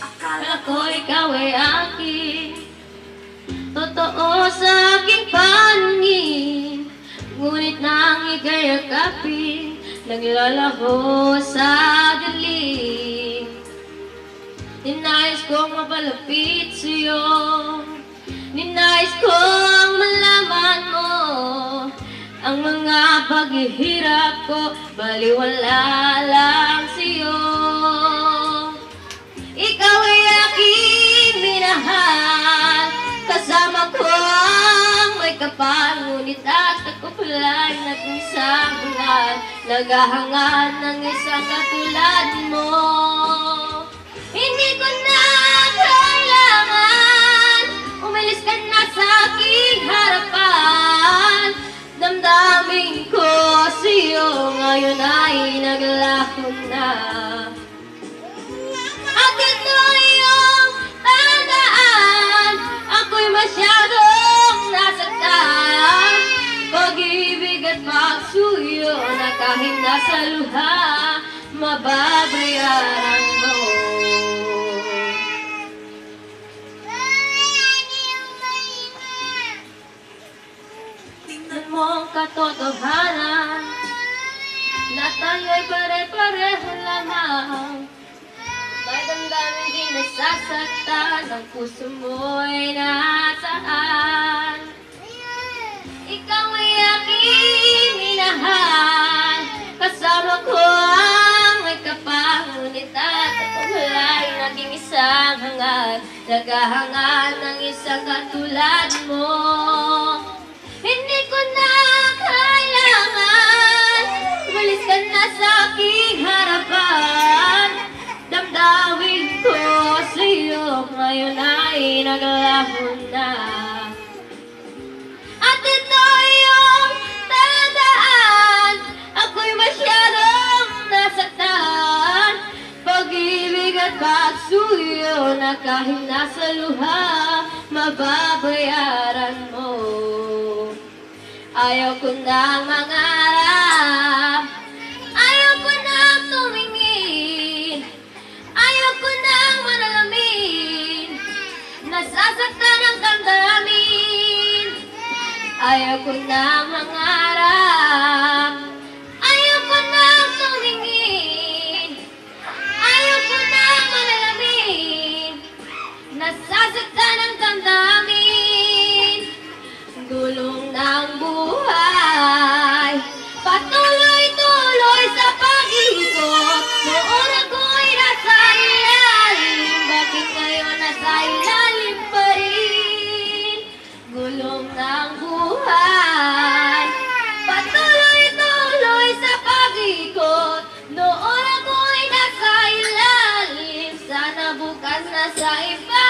Akala ko ikaw ay akin, totoo sa aking paningin. Ngunit nang ika'y yakapin, naglalaho sa dilim. Ninais kong mapalapit sa'yo, ninais kong malaman mo ang mga paghihirap ko, baliwala lang sa'yo. Ikaw ay aking minahal, kasama ko ang may kapal, ngunit at ako pala'y nag-isang naghahangad ng isang katulad mo. Hindi ko na kailangan, umalis ka na sa aking harapan. Damdamin ko sa'yo ngayon ay naglaho na. At ito yung tandaan, ako'y masyadong nasaktan. Pag-ibig at pagsuyo na kahit nasa luha, mababayaran mo. Tingnan mo ang katotohanan na tayo'y pare-pareho lamang. May damdamin din nasasaktan, ang puso mo'y nasaan. Ikaw ay aking minahal, kasama ko ang may kapal, ngunit at ako wala'y naging isang hangad, naghahangad ng isang katulad mo. Hindi ko na kailangan, umalis ka na sa aking harapan. Damdamin ko sa'yo ngayon ay naglaho na. At ito yung tandaan, ako'y masyadong nasaktan. Pag-ibig at pagsuyo na kahit nasa luha, mababayaran mo. Ayaw ko na mangarap, ayaw ko na tumingin, ayaw ko na manalamin, nasasaktan ang damdamin. Ayaw ko na mangarap, ayaw ko na tumingin, ayaw ko na manalamin, nasasaktan ang damdamin. Gulong ng buhay, patuloy-tuloy sa pag-ikot. Noon ako'y nasa ilalim, bakit ngayon nasa ilalim pa rin? Gulong ng buhay, patuloy-tuloy sa pag-ikot. Noon ako'y nasa ilalim, sana bukas nasa iba.